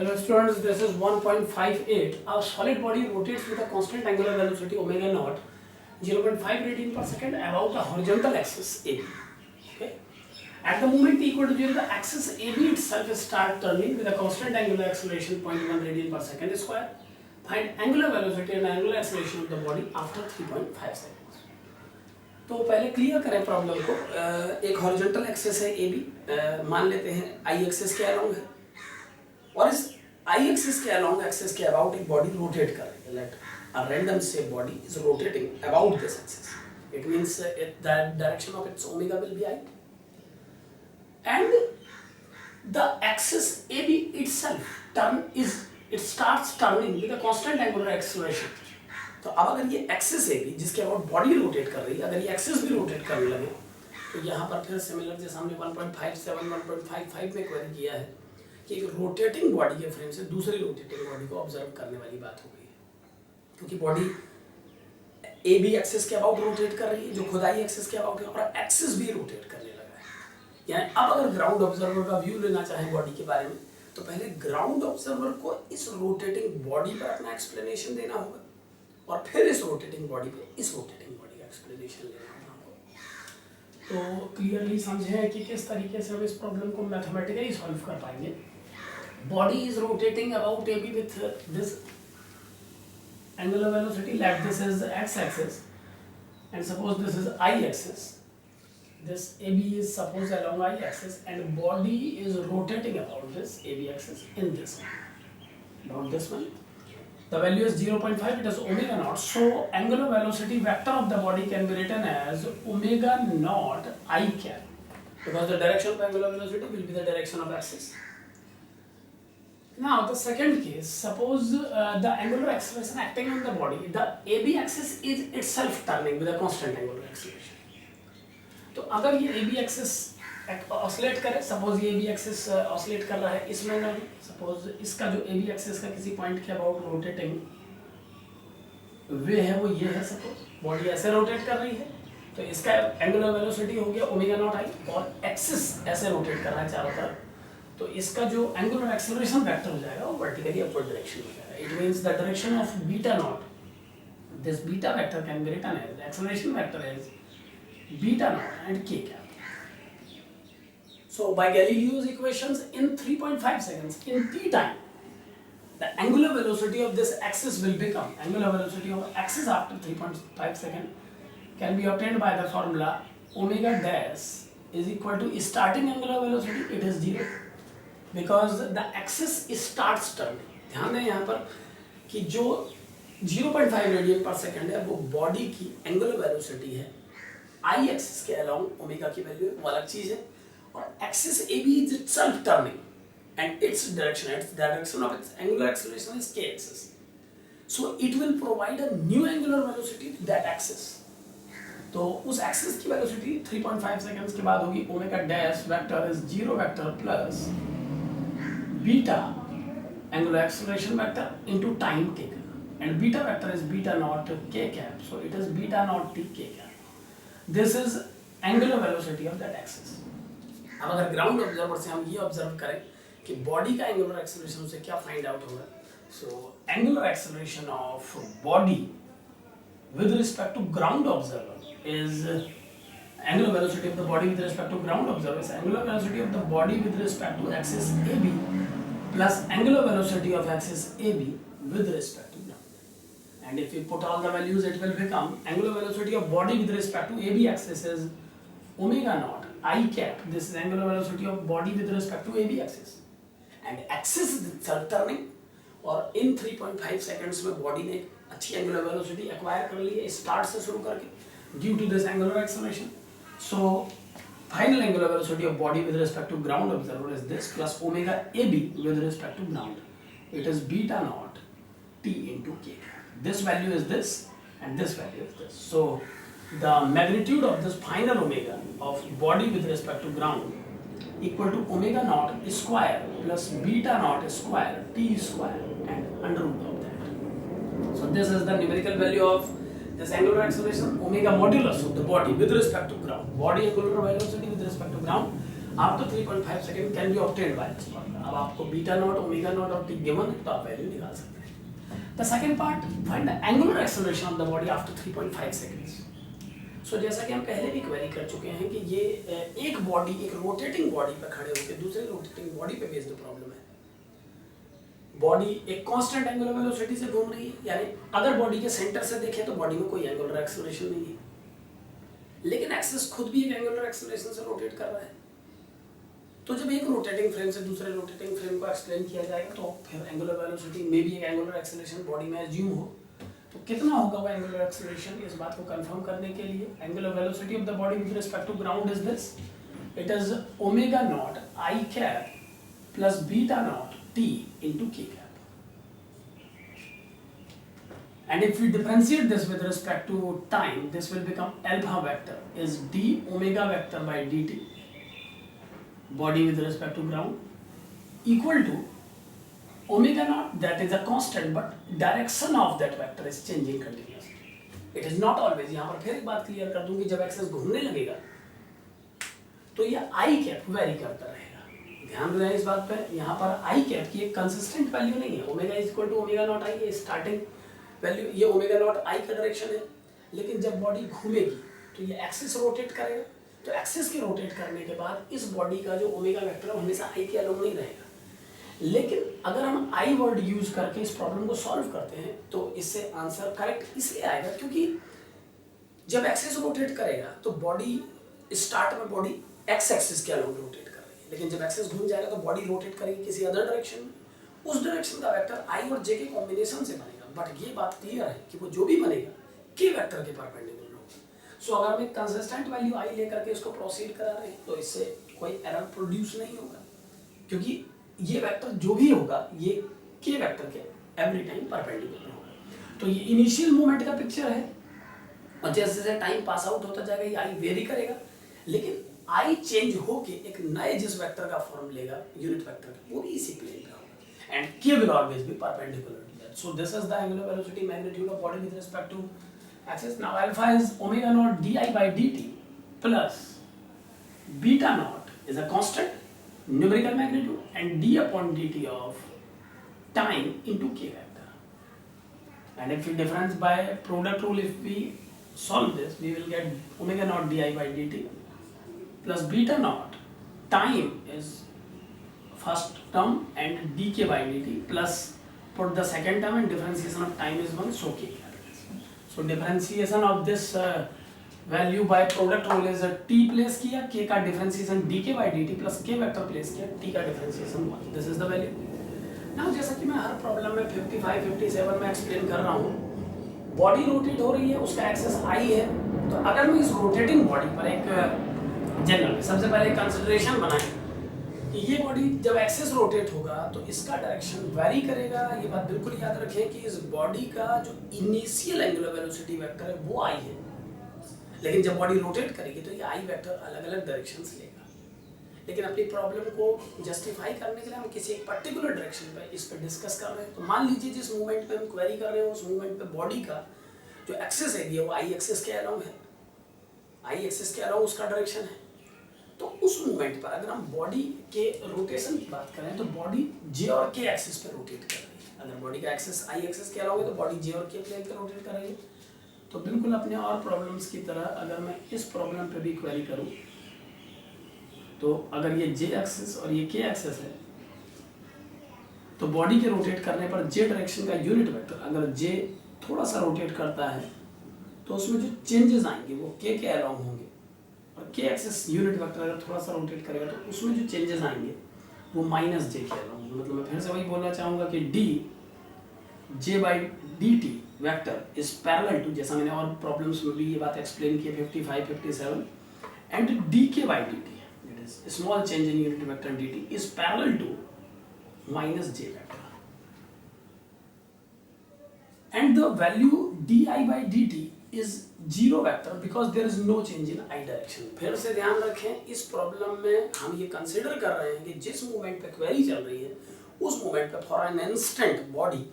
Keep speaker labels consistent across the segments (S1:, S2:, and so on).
S1: Hello students, this is 1.58. A solid body rotates with a constant angular velocity omega naught 0.5 radian per second about the horizontal axis AB. Okay. At the moment t equal to 0, the axis AB itself start turning with a constant angular acceleration 0.1 radian per second square. Find angular velocity and angular acceleration of the body after 3.5 seconds. तो पहले clear करें problem को. एक horizontal axis है AB, मान लेते हैं आई axis के अलोंग है और इस आई एक्सिस के अलोंग एक्सिस के अबाउट एक बॉडी रोटेट कर रही है. Let a random shape body is rotating about this axis. It means the direction of its omega will be I and the axis AB itself it starts turning with a constant angular acceleration. तो अब अगर ये axis AB जिसके about body rotate कर रही है, अगर ये एक्सिस भी रोटेट करने लगे तो यहाँ पर फिर सिमिलर जैसे हमने 1.57 1.55 में क्वेरी किया है कि एक रोटेटिंग बॉडी के फ्रेम से दूसरी रोटेटिंग बॉडी को ऑब्जर्व करने वाली बात हो गई है, क्योंकि बॉडी AB एक्सिस के अबाउट रोटेट कर रही है जो खुद आई एक्सिस के अबाउट है और एक्सिस भी रोटेट करने लगा है. यानी अब अगर ग्राउंड ऑब्जर्वर का व्यू लेना चाहे बॉडी के बारे में तो पहले ग्राउंड ऑब्जर्वर को इस रोटेटिंग बॉडी पर अपना एक्सप्लेनेशन देना होगा और फिर इस रोटेटिंग बॉडी पे इस रोटेटिंग बॉडी का एक्सप्लेनेशन लेना होगा. तो क्लियरली समझें कि किस तरीके से हम इस प्रॉब्लम को मैथमेटिकली सॉल्व कर पाएंगे. Body is rotating about AB with this angular velocity. Let this is x axis and suppose this is y axis. This AB is supposed along y axis and body is rotating about this AB axis in this one, not this one. The value is 0.5, it is omega naught. So angular velocity vector of the body can be written as omega naught I cap, because the direction of angular velocity will be the direction of axis. Now the second case, suppose the angular acceleration acting on the body, the AB axis is itself turning with a constant angular acceleration. तो अगर ये AB axis oscillate करे, suppose ये AB axis oscillate कर रहा है इस manner में, सपोज इसका जो AB एक्सिस का किसी पॉइंट के अबाउट रोटेटिंग वे है वो ये है, सपोज बॉडी ऐसे रोटेट कर रही है तो इसका एंगुलर वेलोसिटी हो गया ओमेगा नॉट आई और एक्सिस ऐसे रोटेट कर रहा है चारों तरफ, तो इसका जो एंगुलर एक्सेलरेशन वेक्टर हो जाएगा वो वर्टिकली अपवर्ड डायरेक्शन में जाएगा. It means the direction of beta naught, this beta vector can be written as acceleration vector as beta naught and k cap. So by Galileo's equations, in 3.5 seconds, in t time, the angular velocity of this axis will become, angular velocity of axis after 3.5 seconds can be obtained by the formula omega dash is equal to starting angular velocity, it is 0, because the axis starts turning. ध्यान दें यहाँ पर कि जो 0.5 radian पर second है वो body की एंगुलर वेलोसिटी है. आई एक्सिस के अलोंग ओमेगा की वैल्यू वो अलग चीज है और axis AB is itself turning and its direction of its angular acceleration is k axis. So it will provide a new angular velocity to that axis. तो उस एक्सिस की वेलोसिटी 3.5 सेकंड्स के बाद होगी omega dash vector is 0 vector plus beta angular acceleration vector into time taken and beta vector is beta naught k cap, so it is beta naught t k cap. This is angular velocity of that axis. अब अगर ground observer से हम ये observe करें कि body का angular acceleration से क्या फाइंड आउट होगा. So angular acceleration of body with respect to ground observer is angular velocity of the body with respect to ground observer is angular velocity of the body with respect to axis AB plus angular velocity of axis AB with respect to ground. And if we put all the values, it will become angular velocity of body with respect to AB axis is omega naught I cap. This is angular velocity of body with respect to AB axis. And axis is turning और in 3.5 seconds में body ने अच्छी angular velocity acquire कर ली है start से शुरू करके due to this angular acceleration. So final angular velocity of body with respect to ground observer is this plus omega AB with respect to ground. It is beta naught T into K. This value is this and this value is this. So the magnitude of this final omega of body with respect to ground equal to omega naught square plus beta naught square t square and under root of that. So this is the numerical value of this angular acceleration omega modulus of the body with respect to ground. Body angular velocity with respect to ground after 3.5 second can be obtained by this formula. अब आपको beta naught, omega naught और T given है तो आप value निकाल सकते हैं। The second part, find the angular acceleration of the body after 3.5 seconds. So जैसा कि हम पहले भी क्वेरी कर चुके हैं कि ये एक बॉडी, एक रोटेटिंग बॉडी पे खड़े होकर दूसरे रोटेटिंग बॉडी पे बेस्ड प्रॉब्लम है। बॉडी एक कांस्टेंट एंगुलर वेलोसिटी से घूम रही है, यानी अगर बॉडी के सेंटर से देखें तो बॉडी में कोई एंगुलर एक्सेलरेशन नहीं है, लेकिन एक्सिस खुद भी एक एंगुलर एक्सेलरेशन से रोटेट कर रहा है। तो जब एक रोटेटिंग फ्रेम से दूसरे रोटेटिंग फ्रेम को एक्सप्लेन किया जाएगा तो फिर एंगुलर वेलोसिटी में भी एक एंगुलर एक्सेलरेशन बॉडी में एज्यूम हो तो कितना होगा वो एंगुलर एक्सेलरेशन, इस बात को कंफर्म करने के लिए angular velocity of the body with respect to ground is this, it is omega naught I cap plus beta naught T into K cap. And if we differentiate this with respect to time, this will become alpha vector is d omega vector by dt, body with respect to ground, equal to omega naught, that is a constant, but direction of that vector is changing continuously. It is not always. यहाँ पर फिर एक बात clear कर दूं कि जब access घूमने लगेगा तो ये आई कैप वेरी करता रहेगा। ध्यान दें इस बात पे, यहाँ पर आई कैप की एक कंसिस्टेंट वैल्यू नहीं है। Omega is equal to omega naught I, ये स्टार्टिंग वैल्यू, ये ओमेगा नॉट आई का डायरेक्शन है, लेकिन जब बॉडी घूमेगी तो ये एक्सिस रोटेट करेगा। तो एक्सिस के रोटेट करने के बाद इस बॉडी का जो ओमेगा वेक्टर हमेशा आई के अलोंग नहीं रहेगा। लेकिन अगर हम आई वर्ड यूज करके इस प्रॉब्लम को सॉल्व करते हैं तो इससे आंसर करेक्ट इसलिए आएगा क्योंकि जब एक्सिस रोटेट करेगा तो बॉडी स्टार्ट में बॉडी एक्स एक्सिस के अलोंग रोटेट कर रही है, लेकिन जब एक्सिस घूम जाएगा तो बॉडी रोटेट करेगी किसी अदर डायरेक्शन में, उस डायरेक्शन का वेक्टर आई और जे के कॉम्बिनेशन से बनेगा। बट ये बात क्लियर है कि वो जो भी बनेगा के वेक्टर के परपेंडिकुलर होगा। सो अगर हम एक कंसिस्टेंट वैल्यू आई लेकर के इसको प्रोसीड करा रहे हैं तो इससे कोई एरर प्रोड्यूस नहीं होगा, क्योंकि ये वेक्टर जो भी होगा ये के वेक्टर के एवरी टाइम परपेंडिकुलर होगा। तो ये इनिशियल मूवमेंट का पिक्चर है, और जैसे जैसे टाइम पास आउट होता जाएगा ये आई वेरी करेगा, लेकिन आई चेंज होके एक नए जिस वेक्टर का फॉर्म लेगा यूनिट वेक्टर का, वो भी इसी प्लेन का होगा, एंड के will always be perpendicular. So this is the angular velocity magnitude of body with respect to axis. Now alpha is omega naught di by dt plus beta naught is a constant numerical magnitude and d upon dt of time into k vector. And if we difference by product rule, if we solve this, we will get omega naught di by dt plus beta naught time is first term and dk by dt plus put the second term and differentiation of time is 1, so k capital. So differentiation of this value by product rule is t place किया, k का differentiation dk by dt plus k vector place किया, t का differentiation 1. This is the value. Now जैसा कि मैं हर problem में 55, 57 में explain कर रहा हूँ, बॉडी रोटेट हो रही है, उसका एक्सेस i है, तो अगर मैं इस रोटेटिंग बॉडी पर एक जनरल सबसे पहले कंसिडरेशन बनाएं कि ये बॉडी जब एक्सेस रोटेट होगा तो इसका डायरेक्शन वेरी करेगा। ये बात बिल्कुल याद रखें कि इस बॉडी का जो इनिशियल एंगुलर वेलोसिटी वेक्टर है वो आई है, लेकिन जब बॉडी रोटेट करेगी तो ये आई वेक्टर अलग अलग डायरेक्शन से लेगा। लेकिन अपनी प्रॉब्लम को जस्टिफाई करने के लिए हम किसी एक पर्टिकुलर डायरेक्शन पे इस पर डिस्कस कर रहे हैं। तो मान लीजिए जिस मूवमेंट पे हम क्वेरी कर रहे हो उस मूवमेंट पे बॉडी का जो एक्सेस है वो आई एक्सेस के अलाउंग है, आई एक्सेस के अलाउंग उसका डायरेक्शन है। तो उस मूवमेंट पर अगर हम बॉडी के रोटेशन की बात करें तो बॉडी जे और के एक्सिस पे रोटेट कर रही है। अगर बॉडी का एक्सेस आई एक्सिस के अलावा तो बॉडी जे और के प्लेन पे रोटेट कर रही है। तो बिल्कुल अपने और प्रॉब्लम्स की तरह अगर मैं इस प्रॉब्लम पे भी क्वेरी करूं तो अगर ये जे एक्सिस और ये के एक्सिस है तो बॉडी के रोटेट करने पर जे डायरेक्शन का यूनिट वेक्टर अगर जे थोड़ा सा रोटेट करता है तो उसमें जो चेंजेस आएंगे वो के अलाउंग होंगे, और के एक्सिस यूनिट वेक्टर अगर थोड़ा सा रोटेट करेगा तो उसमें जो चेंजेस आएंगे वो माइनस जे के अलाउंग। मतलब मैं फिर से वही बोलना चाहूँगा कि D J by D T vector is parallel to, जैसा मैंने और प्रॉब्लम्स में भी ये बात एक्सप्लेन की 55, 57, एंड डी के by D T, it is small change in unit vector D T is parallel to minus J vector, and the value D I by D T is zero vector because there is no change in I direction. फिर से ध्यान रखें इस problem में हम ये consider कर रहे हैं कि जिस मूवमेंट पे क्वेरी चल रही है उस मूवमेंट पे फॉर एन इंस्टेंट बॉडी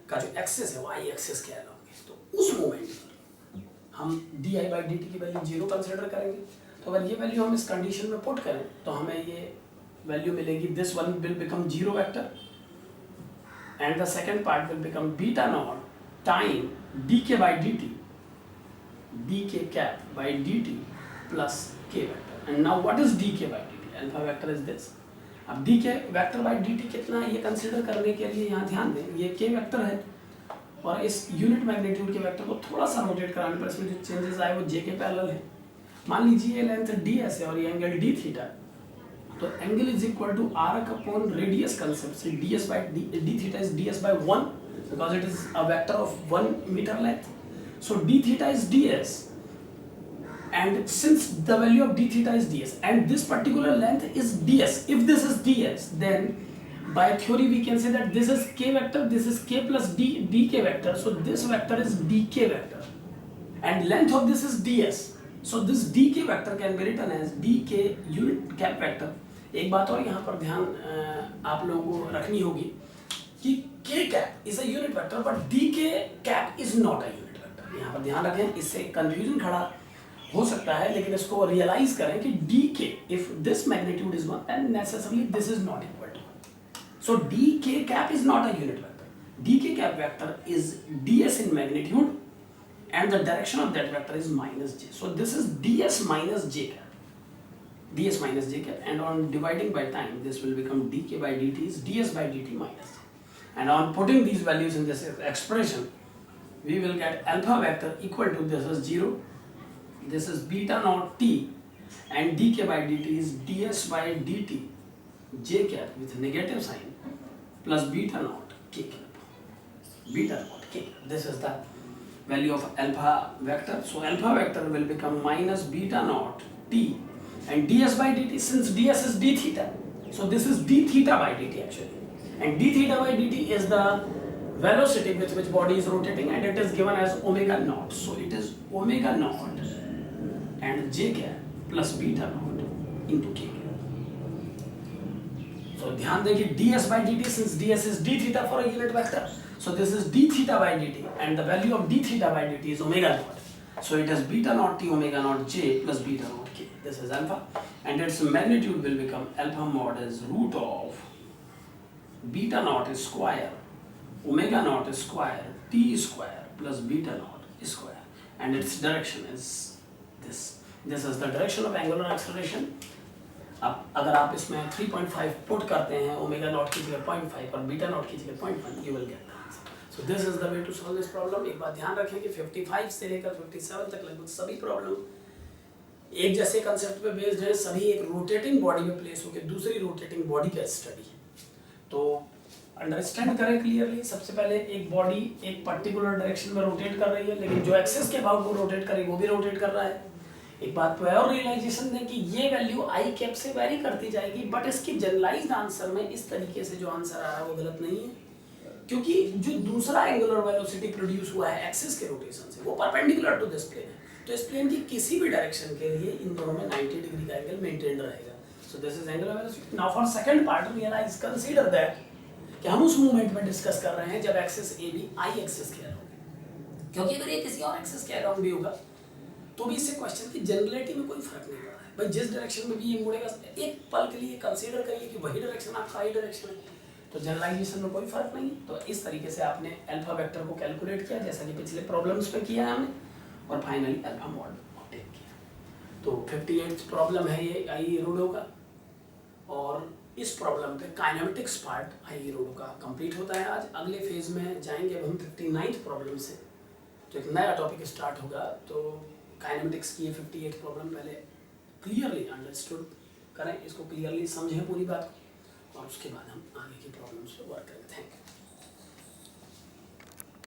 S1: का जो एक्सेस है वो आई एक्सेस के अलाउंग है। तो उस मूवमेंट पर हम D I by D T की वैल्यू जीरो कंसिडर करेंगे। तो अगर ये वैल्यू हम इस कंडीशन में पुट करें तो हमें ये वैल्यू मिलेगी, this one will become zero vector and the second part will become beta naught time d के by D t, d k cap by D t plus k vector. And now what is d के by D t? Alpha vector is this. अब d k vector by D t कितना है ये consider करने के लिए यहाँ ध्यान दें, ये के वेक्टर है और इस यूनिट मैग्नीट्यूड के वेक्टर को थोड़ा सा रोटेट कराने पर इसमें जो चेंजेस आए वो जे के पैरेलल है। मान लीजिए ये लेंथ डी एस है और ये एंगल डी थीटा, तो angle is equal to arc upon radius concept से d s by d theta is d s by 1 because it is a vector of 1 metre length. So d theta is d s and since the value of d theta is ds and this particular length is ds, if this is ds then by theory we can say that this is k vector, this is k plus dk vector, so this vector is dk vector and length of this is ds, so this dk vector can be written as dk unit cap vector। एक बात और यहाँ पर ध्यान आप लोगों को रखनी होगी कि k cap is a unit vector but dk cap is not a unit vector। यहाँ पर ध्यान रखें, इससे कंफ्यूजन खड़ा हो सकता है, लेकिन इसको रियलाइज करें कि dk if this magnitude is 1 then necessarily this is not equal to 1, so dk cap is not a unit vector, dk cap vector is ds in magnitude and the direction of that vector is minus j, so this is ds minus j cap, ds minus j cap, and on dividing by time this will become dk by dt is ds by dt minus j, and on putting these values in this expression we will get alpha vector equal to, this is 0, this is beta naught t and dk by dt is ds by dt j cap with negative sign plus beta naught k cap, beta naught k cap. This is the value of alpha vector. So alpha vector will become minus beta naught t and ds by dt, since ds is d theta, so this is d theta by dt actually, and d theta by dt is the velocity with which body is rotating and it is given as omega naught, so it is omega naught and j cap plus beta naught into k cap. So ध्यान दें कि ds by dt, since ds is d theta for a unit vector, so this is d theta by dt and the value of d theta by dt is omega naught, so it is beta naught t omega naught j plus beta naught k. This is alpha and its magnitude will become alpha mod is root of beta naught square omega naught square t square plus beta naught square, and its direction is this is the direction of angular acceleration। अब अगर आप इसमें 3.5 put करते हैं omega naught की जगह 0.5 और beta not की जगह 0.1, you will get the answer। So this is the way to solve this problem। एक बात ध्यान रखें कि 55 से लेकर 57 तक लगभग सभी प्रॉब्लम एक जैसे कंसेप्ट पे बेस्ड है, सभी एक रोटेटिंग बॉडी में प्लेस होकर दूसरी रोटेटिंग बॉडी का स्टडी है। तो अंडरस्टैंड करें क्लियरली, सबसे पहले एक बॉडी एक पर्टिकुलर डायरेक्शन में रोटेट कर रही है, लेकिन जो एक्सिस के अबाउट वो रोटेट करेगी वो भी रोटेट कर रहा है। एक बात पे और रियलाइजेशन दें कि ये वैल्यू आई कैप से वेरी करती जाएगी, बट इसकी जनरलाइज्ड आंसर में इस तरीके से जो आंसर आ रहा है वो गलत नहीं है, क्योंकि जो दूसरा एंगुलर वेलोसिटी प्रोड्यूस हुआ है एक्सिस के रोटेशन से वो परपेंडिकुलर टू दिस प्लेन है, तो इस प्लेन की किसी भी डायरेक्शन के लिए इन दोनों में 90 डिग्री का एंगल मेंटेन रहेगा। So this is angular velocity. Now for second part realize consider that कि हम उस मूवमेंट में डिस्कस कर रहे हैं जब axis A B I axis के अराउंड है, क्योंकि अगर ये किसी और एक्सिस के अराउंड भी होगा तो भी इससे क्वेश्चन की जनरलिटी में कोई फर्क नहीं पड़ा है। भाई जिस डायरेक्शन में भी ये मुड़ेगा, एक पल के लिए कंसीडर करिए कि वही डायरेक्शन आपका आई डायरेक्शन है, तो जनरलाइजेशन में कोई फर्क नहीं। तो इस तरीके से आपने अल्फा वेक्टर को कैलकुलेट किया जैसा कि पिछले प्रॉब्लम्स में किया है हमने, और फाइनली अल्फा मॉड ऑब्टेन किया। तो 58th प्रॉब्लम है ये आई रोडो का, और इस प्रॉब्लम पे काइनेमेटिक्स पार्ट आई रोडो का कंप्लीट होता है आज। अगले फेज में जाएंगे अब हम 59th प्रॉब्लम से, तो एक नया टॉपिक स्टार्ट होगा। तो काइनेमेटिक्स की 58 प्रॉब्लम पहले क्लियरली अंडरस्टूड करें, इसको क्लियरली समझें पूरी बात को, और उसके बाद हम आगे की प्रॉब्लम्स पे वर्क करेंगे। Thank you.